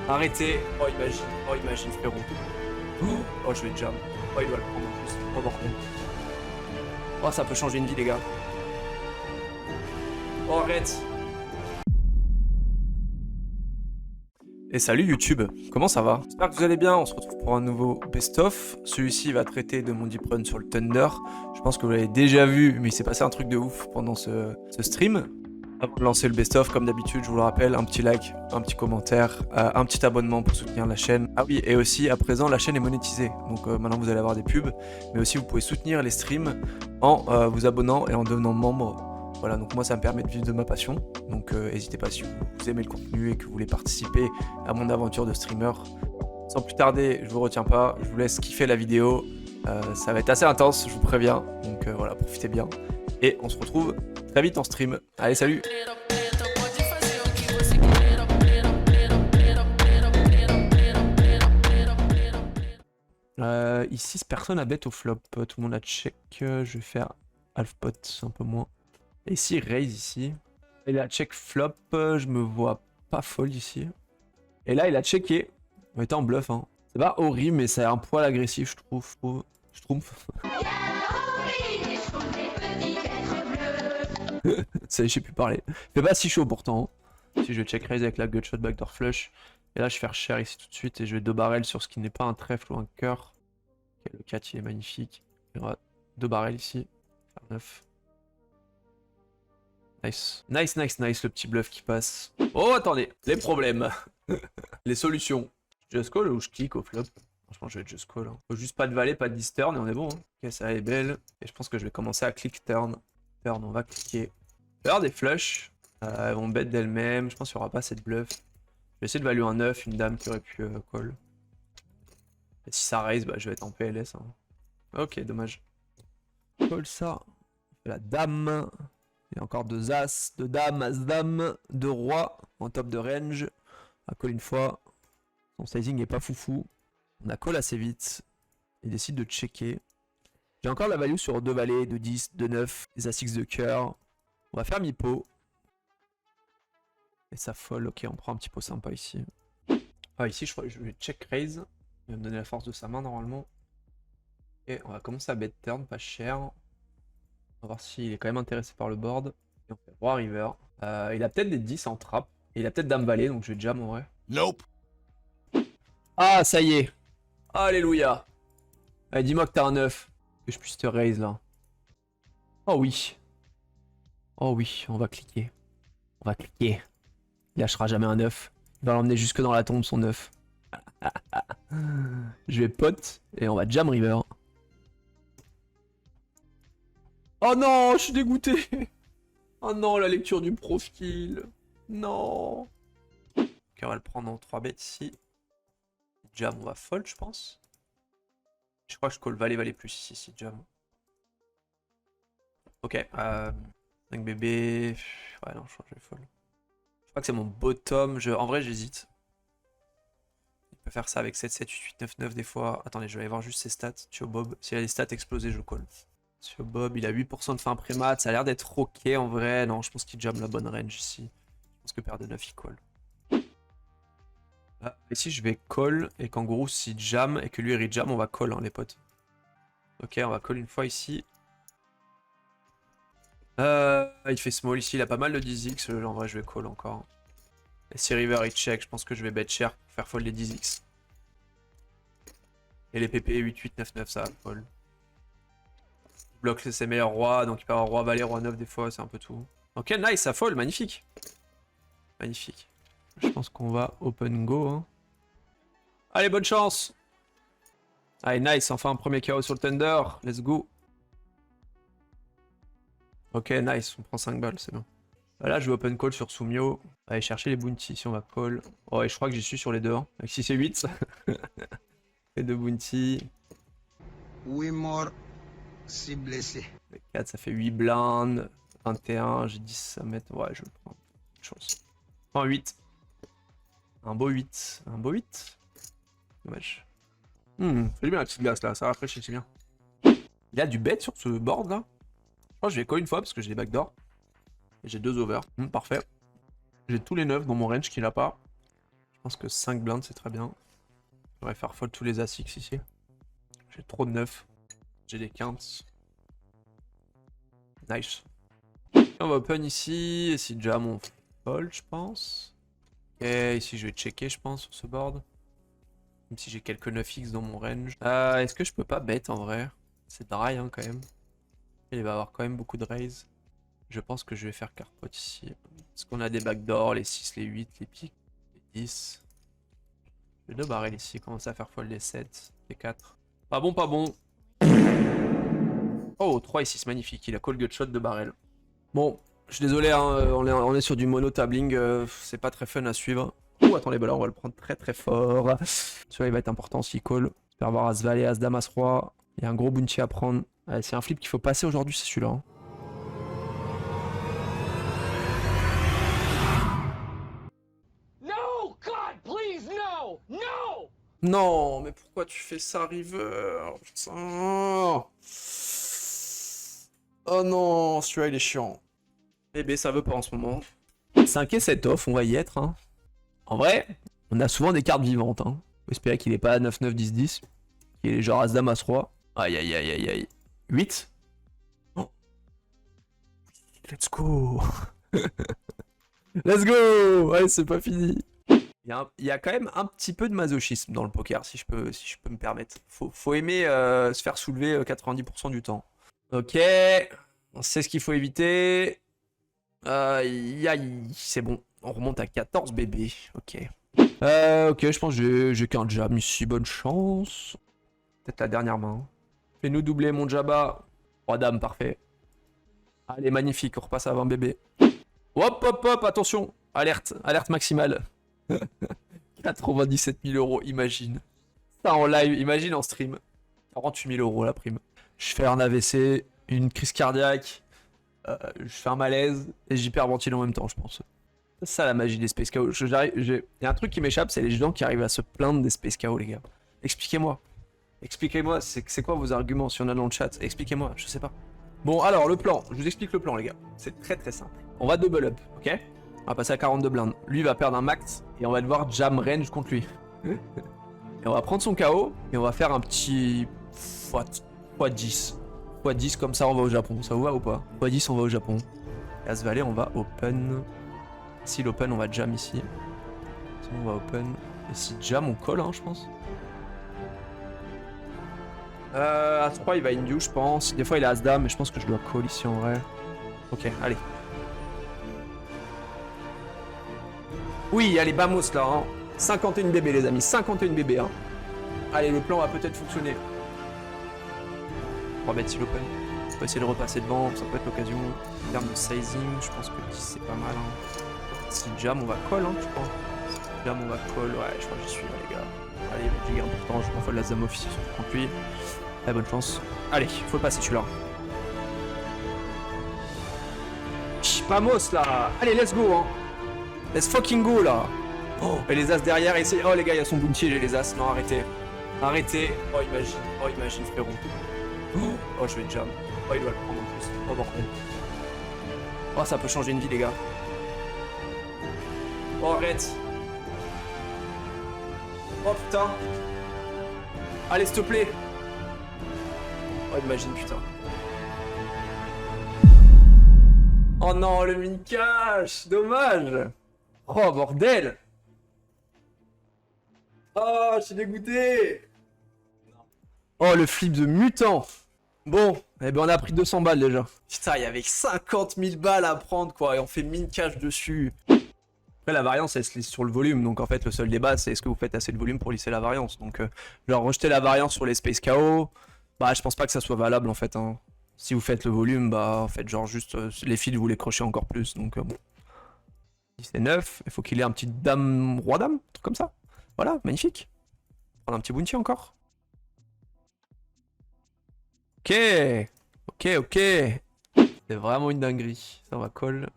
Arrêtez. Oh, imagine, frérot. Oh, je vais jam. Oh, il doit le prendre en plus. Oh, bordel. Oh, ça peut changer une vie, les gars. Oh, arrête. Et salut YouTube, comment ça va? J'espère que vous allez bien, on se retrouve pour un nouveau best-of. Celui-ci va traiter de mon deep run sur le Thunder. Je pense que vous l'avez déjà vu, mais il s'est passé un truc de ouf pendant ce stream. Avant de lancer le best-of, comme d'habitude, je vous le rappelle, un petit like, un petit commentaire, un petit abonnement pour soutenir la chaîne. Ah oui, et aussi, à présent, la chaîne est monétisée. Donc maintenant, vous allez avoir des pubs, mais aussi, vous pouvez soutenir les streams en vous abonnant et en devenant membre. Voilà, donc moi, ça me permet de vivre de ma passion. Donc n'hésitez pas si vous aimez le contenu et que vous voulez participer à mon aventure de streamer. Sans plus tarder, je vous retiens pas, je vous laisse kiffer la vidéo. Ça va être assez intense, je vous préviens. Donc voilà, profitez bien. Et on se retrouve très vite en stream. Allez, salut! Ici, personne à bet au flop. Tout le monde a check. Je vais faire half pot, un peu moins. Et ici, raise ici. Il a check flop. Je me vois pas fold ici. Et là, il a checké. On était en bluff, hein. C'est pas horrible, mais c'est un poil agressif, je trouve. Je trouve. Ça y est, j'ai pu parler. Fait pas si chaud pourtant. Si je vais check raise avec la gutshot backdoor flush. Et là, je vais faire cher ici tout de suite. Et je vais 2 barrels sur ce qui n'est pas un trèfle ou un cœur. Okay, le 4 il est magnifique. Il y aura 2 barrels ici. Faire 9. Nice. Nice, le petit bluff qui passe. Oh, attendez. Les problèmes. Les solutions. Just call ou je clique au flop? Franchement, je vais just call. Hein. Faut juste pas de valet, pas de 10 turn et on est bon. Hein. Ok, ça est belle. Et je pense que je vais commencer à click turn. Turn, on va cliquer. Je vais avoir des flushs. Elles vont bet d'elles-mêmes. Je pense qu'il n'y aura pas assez de bluff. Je vais essayer de value un 9, une dame qui aurait pu call. Et si ça raise, bah, je vais être en PLS. Hein. Ok, dommage. Call ça. La dame. Il y a encore 2 as, 2 dames, as-dame, 2 rois en top de range. À call une fois. Son sizing n'est pas foufou. On a call assez vite. Il décide de checker. J'ai encore la value sur 2 valets, 2 10, 2 9, des as-6 de cœur. On va faire mi-pot. Et ça folle. Ok, on prend un petit pot sympa ici. Ah, ici, je crois que je vais check raise. Il va me donner la force de sa main normalement. Et on va commencer à bet turn, pas cher. On va voir s'il est quand même intéressé par le board. Et on fait roi river. Il a peut-être des 10 en trap. Et il a peut-être dame valet, donc je vais jam en vrai. Nope. Ah, ça y est. Alléluia. Allez, dis-moi que t'as un 9. Que je puisse te raise là. Oh oui. Oh oui, on va cliquer. On va cliquer. Il lâchera jamais un 9. Il va l'emmener jusque dans la tombe son 9. Je vais pot et on va jam river. Oh non, je suis dégoûté. Oh non, la lecture du profil. Non. Ok, on va le prendre en 3 bêtes ici. Jam, on va fold, je pense. Je crois que je call valet plus ici, si jam. Ok, 5 bébés. Ouais, non, je crois que je vais fold. Je crois que c'est mon bottom. En vrai, j'hésite. Il peut faire ça avec 7, 7, 8, 8, 9, 9 des fois. Attendez, je vais aller voir juste ses stats. Tio Bob. S'il a des stats explosées, je call. Tio Bob, il a 8% de fin pré-mat. Ça a l'air d'être ok en vrai. Non, je pense qu'il jam la bonne range ici. Je pense que paire de 9, il call. Ah, ici, je vais call. Et Kangourou, s'il jam et que lui, il rejam, on va call, hein, les potes. Ok, on va call une fois ici. Il fait small ici. Il a pas mal de 10x. En vrai, je vais call encore. Et si river, il check, je pense que je vais bet cher pour faire fold les 10x. Et les PP 8, 8, 9, 9, ça va fold. Il bloque ses meilleurs rois, donc il peut avoir roi valet, roi 9 des fois, c'est un peu tout. Ok, nice, ça fold, magnifique. Magnifique. Je pense qu'on va open go. Hein. Allez, bonne chance. Allez, nice, enfin un premier KO sur le Thunder. Let's go. Ok, nice, on prend 5 balles, c'est bon. Là, je vais open call sur Sumio. Allez, chercher les bounty si on va call. Oh, et je crois que j'y suis sur les deux. Hein. Avec 6 et 8. Les 2 bounty. Oui, mort. Si blessé. Le 4, ça fait 8 blindes. 21, j'ai 10 à mettre. Ouais, je le prends. Chance. Je prends 8. Un beau 8. Un beau 8. Dommage. Fait bien la petite glace là, ça rafraîchit, c'est bien. Il y a du bet sur ce board là. Je crois que je vais call une fois parce que j'ai des backdoors. Et j'ai 2 over. Parfait. J'ai tous les 9 dans mon range qu'il a pas. Je pense que 5 blindes, c'est très bien. Je vais faire fold tous les As-X ici. J'ai trop de 9. J'ai des quintes. Nice. On va open ici. Et si jam, on fold, je pense. Ok, ici, je vais checker, je pense, sur ce board. Même si j'ai quelques 9x dans mon range. Est-ce que je peux pas bet en vrai? C'est dry hein, quand même. Il va avoir quand même beaucoup de raise. Je pense que je vais faire carte pot ici. Parce qu'on a des backdoors, les 6, les 8, les piques, les 10. Les 2 barrels ici, commence à faire fold les 7, les 4. Pas bon, pas bon. Oh, 3 et 6, magnifique. Il a call gutshot de barrel. Bon, je suis désolé, hein, on est sur du mono tabling. C'est pas très fun à suivre. Oh, attendez, bah là, on va le prendre très très fort. Celui-là, il va être important s'il call. J'espère avoir As Valet, As Dame, As Roi. Il y a un gros bounty à prendre. C'est un flip qu'il faut passer aujourd'hui, c'est celui-là. Hein. No, God, please, no, no. Non, mais pourquoi tu fais ça, River? Putain. Oh non, celui-là, il est chiant. Bébé, ça veut pas en ce moment. 5 et 7 off, on va y être. Hein. En vrai, on a souvent des cartes vivantes. Hein. Faut espérer qu'il est pas à 9, 9, 10, 10. Qu'il est genre As-Dame, As-Roi. Aïe, aïe, aïe, aïe, aïe. 8. Oh. Let's go. Let's go. Allez, c'est pas fini. Il y a quand même un petit peu de masochisme dans le poker, si je peux me permettre. Faut aimer se faire soulever 90% du temps. Ok, on sait ce qu'il faut éviter. C'est bon, on remonte à 14 bébés. Ok. Ok, je pense que j'ai qu'un jab ici, bonne chance. Peut-être la dernière main. Fais-nous doubler mon jabba. Roi dame, parfait. Allez, magnifique, on repasse à 20 bébés. Hop, hop, hop, attention. Alerte, alerte maximale. 97 000 €, imagine. Ça en live, imagine en stream. 48 000 € la prime. Je fais un AVC, une crise cardiaque, je fais un malaise et j'hyperventile en même temps, je pense. C'est ça la magie des Space KO. Il y a un truc qui m'échappe, c'est les gens qui arrivent à se plaindre des Space KO, les gars. Expliquez-moi. Expliquez-moi, c'est quoi vos arguments si on a dans le chat? Expliquez-moi, je sais pas. Bon, alors le plan, je vous explique le plan, les gars. C'est très très simple. On va double up, ok? On va passer à 42 blindes. Lui va perdre un max et on va devoir jam range contre lui. Et on va prendre son KO et on va faire un petit x10. x10 comme ça on va au Japon. Ça vous va ou pas? x10 on va au Japon. Et As Valet on va open. Si l'open on va jam ici. Sinon on va open. Et si jam on colle hein je pense. As-3 il va induce je pense. Des fois il a As-Dame mais je pense que je dois call ici en vrai. Ok allez. Oui, allez, vamos là, hein. 51 bébés, les amis, 51 bébés, hein. Allez, le plan va peut-être fonctionner. 3 bêtes si l'open. On va essayer de repasser devant, ça peut être l'occasion. En termes de sizing, je pense que 10 c'est pas mal, hein. Si jam, on va call, hein, je crois. Si jam, on va call, ouais, je crois que j'y suis, là, les gars. Allez, j'ai important, je prends la Zam office contre lui. Allez, bonne chance. Allez, faut le passer celui-là. Vamos là. Allez, let's go, hein. Let's fucking go là. Oh, et les as derrière, et c'est... Oh les gars, il y a son bounty, j'ai les as. Non, arrêtez. Arrêtez. Oh, imagine, frérot. Oh, je vais jam. Oh, il doit le prendre en plus. Oh, bordel. Oh, ça peut changer une vie, les gars. Oh, arrête. Oh, putain. Allez, s'il te plaît. Oh, imagine, putain. Oh non, le min-cash. Dommage. Oh bordel! Oh, je suis dégoûté! Oh, le flip de mutant! Bon, eh ben on a pris 200 balles déjà. Putain, il y avait 50 000 balles à prendre quoi, et on fait mine cash dessus. Après, la variance, elle se lisse sur le volume, donc en fait, le seul débat, c'est est-ce que vous faites assez de volume pour lisser la variance. Donc, genre, rejeter la variance sur les Space KO, bah, je pense pas que ça soit valable en fait. Hein. Si vous faites le volume, bah, en fait, genre, juste les fils, vous les crochez encore plus, donc bon. 10 et 9, il faut qu'il ait un petit dame, roi dame, un truc comme ça. Voilà, magnifique. Prendre un petit bounty encore. Ok, ok. C'est vraiment une dinguerie. Ça, on va call.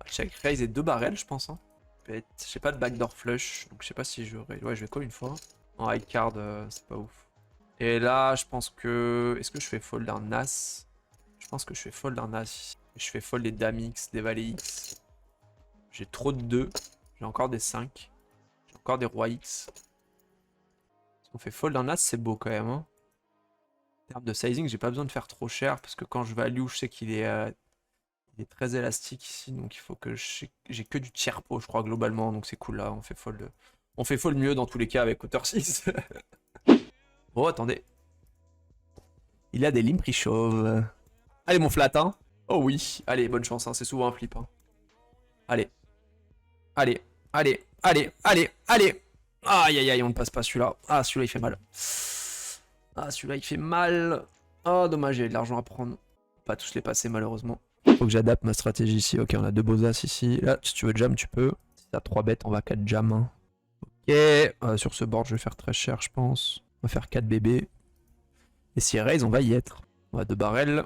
Check raise et 2 barrels, je pense. Hein. J'ai pas de backdoor flush, donc je sais pas si je... Ouais, je vais call une fois. En high card, c'est pas ouf. Et là, je pense que... Est-ce que je fais fold un as? Je pense que je fais fold un as. Je fais fold des dames X, des valets X. J'ai trop de 2. J'ai encore des 5. J'ai Encore des rois X. Si on fait fold un as, c'est beau quand même. Hein. En termes de sizing, j'ai pas besoin de faire trop cher parce que quand je value, je sais qu'il est, il est très élastique ici. Donc il faut que j'ai que du tiers pot, je crois, globalement. Donc c'est cool là, on fait fold. On fait fold mieux dans tous les cas avec hauteur 6. Oh, attendez. Il a des limes prix chauves. Allez, mon flat, hein. Oh oui. Allez, bonne chance, hein. C'est souvent un flip. Hein. Allez. Allez. Allez. Allez. Allez. Allez. Aïe, aïe, aïe, on ne passe pas celui-là. Ah, celui-là, il fait mal. Ah, celui-là, il fait mal. Oh, dommage, il y avait de l'argent à prendre. Pas tous les passer, malheureusement. Faut que j'adapte ma stratégie ici. Ok, on a 2 beaux as ici. Là, si tu veux jam, tu peux. Si t'as 3 bêtes, on va 4 jam. Hein. Ok. Sur ce board, je vais faire très cher, je pense. On va faire 4 bébés. Et si raise, on va y être. On va 2 barrels.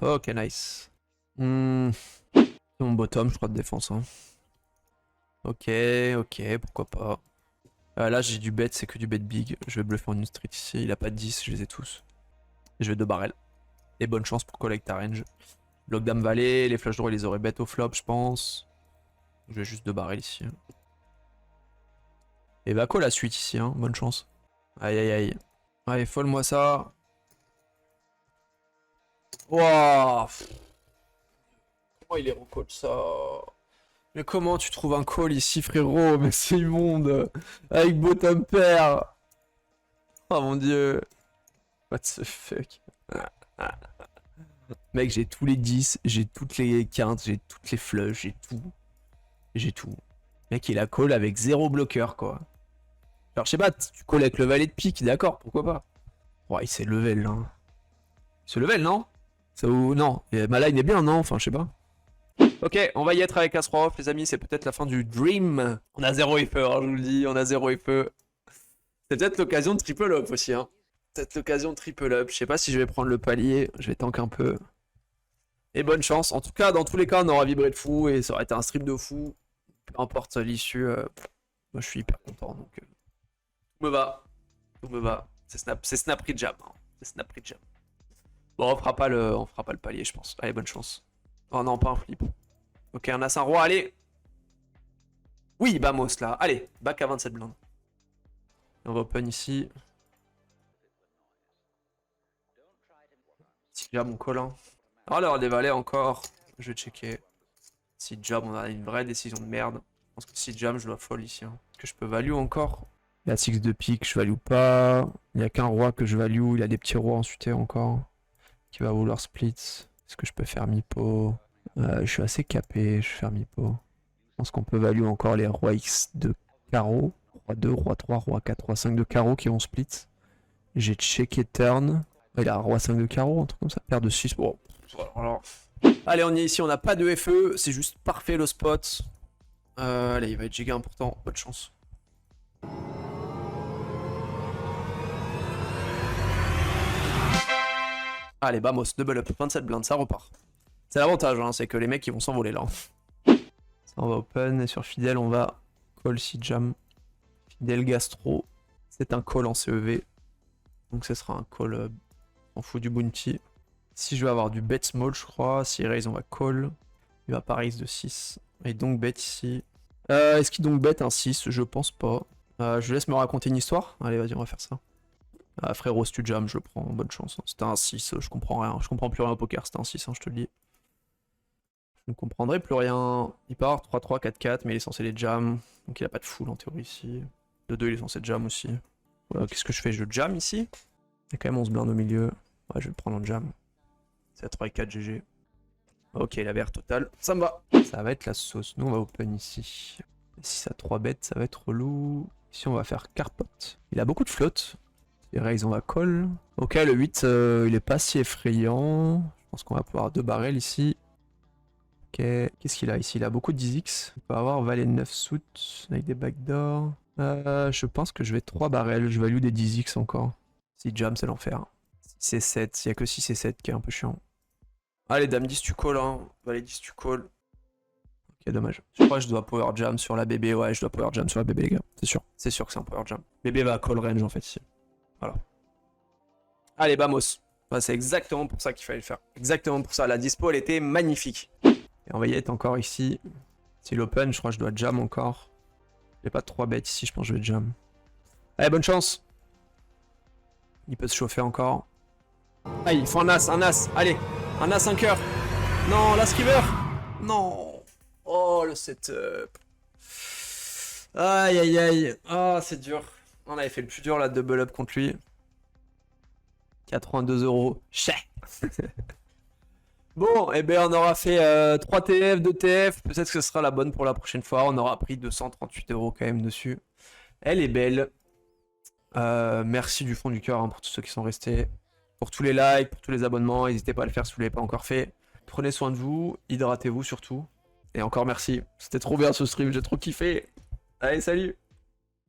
Ok, nice. C'est mon bottom, je crois, de défense. Hein. Ok, ok, pourquoi pas. Là, j'ai du bet, c'est que du bet big. Je vais bluffer en une street ici. Il a pas de 10, je les ai tous. Et je vais 2 barrels. Et bonne chance pour collect ta range. Bloc dame valet, les flush draws, il les aurait bet au flop, je pense. Je vais juste 2 barrels ici. Et va call la suite ici, hein. Bonne chance. Aïe aïe aïe. Allez, folle-moi ça. Wouah. Comment il est recall ça? Mais comment tu trouves un call ici, frérot? Mais c'est immonde. Avec bottom pair. Oh mon dieu. What the fuck? Mec, j'ai tous les 10, j'ai toutes les quintes, j'ai toutes les flushs, j'ai tout. J'ai tout. Mec, il a call avec 0 bloqueur, quoi. Alors, je sais pas, tu calls avec le valet de pique, d'accord, pourquoi pas. Ouais, il s'est level, là. Il se level, non? Ça, ou... Non, ma line est bien, non? Enfin, je sais pas. Ok, on va y être avec As-Roi off, les amis, c'est peut-être la fin du dream. On a 0 FE, hein, je vous le dis, on a 0 FE. C'est peut-être l'occasion de triple up aussi, hein. Peut-être l'occasion de triple up, je sais pas si je vais prendre le palier, je vais tank un peu. Et bonne chance, en tout cas, dans tous les cas, on aura vibré de fou et ça aurait été un stream de fou. Peu importe l'issue, moi je suis hyper content, donc... tout me va, tout me va. C'est snap jam, hein. C'est snap jam. Bon, on fera pas le palier, je pense. Allez, bonne chance. Oh non, pas un flip. Ok, un as, un roi, allez. Oui, Bamos là. Allez, back à 27 blindes. On va open ici. Si jam, on colle. Hein. Alors, des valets encore. Je vais checker. Si jam, on a une vraie décision de merde. Je pense que si jam, je dois fold ici. Hein. Est-ce que je peux value encore? Il y a 6 de pique, je value pas. Il n'y a qu'un roi que je value. Il y a des petits rois en suité encore. Qui va vouloir split. Est-ce que je peux faire mi-pot? Je suis assez capé, je vais faire mi-pot. Je pense qu'on peut value encore les rois X de carreau. Roi 2, roi 3, roi 4, roi 5 de carreau qui vont split. J'ai checké turn. Il a roi 5 de carreau, un truc comme ça. Paire de 6. Bon. Alors... Allez, on est ici, on n'a pas de FE. C'est juste parfait le spot. Allez, il va être giga important. Bonne chance. Allez, vamos, double up, 27 blindes, ça repart. C'est l'avantage, hein, c'est que les mecs ils vont s'envoler là. Ça, on va open, et sur Fidel, on va call si jam. Fidel Gastro, c'est un call en CEV. Donc ce sera un call, on fout du bounty. Si je vais avoir du bet small, je crois, si raise, on va call. Il va pas raise de 6. Et donc bet ici. Est-ce qu'il donc bet un 6? Je pense pas. Je laisse me raconter une histoire. Allez, vas-y, on va faire ça. Ah, frérot, si tu jam, je prends, bonne chance. Hein. C'était un 6, je comprends rien. Je comprends plus rien au poker, c'était un 6, hein, je te le dis. Je ne comprendrai plus rien. Il part 3-3, 4-4, mais il est censé les jam. Donc il a pas de full en théorie ici. Le 2, il est censé jam aussi. Voilà, qu'est-ce que je fais? Je jam ici. Il y a quand même 11 blindes au milieu. Ouais, je vais le prendre en jam. C'est à 3 et 4 GG. Ok, la VR totale. Ça me va. Ça va être la sauce. Nous, on va open ici. Si ça a 3 bêtes, ça va être relou. Ici, on va faire carpot. Il a beaucoup de flotte. Et raise, on va call. Ok, le 8, il est pas si effrayant. Je pense qu'on va pouvoir 2 barrels ici. Ok, qu'est-ce qu'il a ici? Il a beaucoup de 10x. On peut avoir valet 9 suit avec des backdoors. Je pense que je vais 3 barrels. Je value des 10x encore. Si jam, c'est l'enfer. 6 et 7, il n'y a que 6 et 7 qui est un peu chiant. Allez, dame 10, tu call, hein. Valet 10, tu call. Ok, dommage. Je crois que je dois power jam sur la bébé. Ouais, je dois power jam sur la bébé, les gars. C'est sûr. C'est sûr que c'est un power jam. Bébé va à call range, en fait, ici. Voilà. Allez, vamos. Ouais, c'est exactement pour ça qu'il fallait le faire. Exactement pour ça. La dispo, elle était magnifique. Et on va y être encore ici. S'il open, je crois que je dois jam encore. J'ai pas de 3 bêtes ici, je pense que je vais jam. Allez, bonne chance. Il peut se chauffer encore. Ah, il faut un as, allez. Un as, un cœur. Non, l'as river. Non. Oh, le setup. Aïe, aïe, aïe. Ah, c'est dur. On avait fait le plus dur, là, double up contre lui. 82 €. Chais. Bon, eh ben on aura fait 3 TF, 2 TF. Peut-être que ce sera la bonne pour la prochaine fois. On aura pris 238 € quand même dessus. Elle est belle. Merci du fond du cœur hein, pour tous ceux qui sont restés. Pour tous les likes, pour tous les abonnements. N'hésitez pas à le faire si vous ne l'avez pas encore fait. Prenez soin de vous. Hydratez-vous surtout. Et encore merci. C'était trop bien ce stream. J'ai trop kiffé. Allez, salut!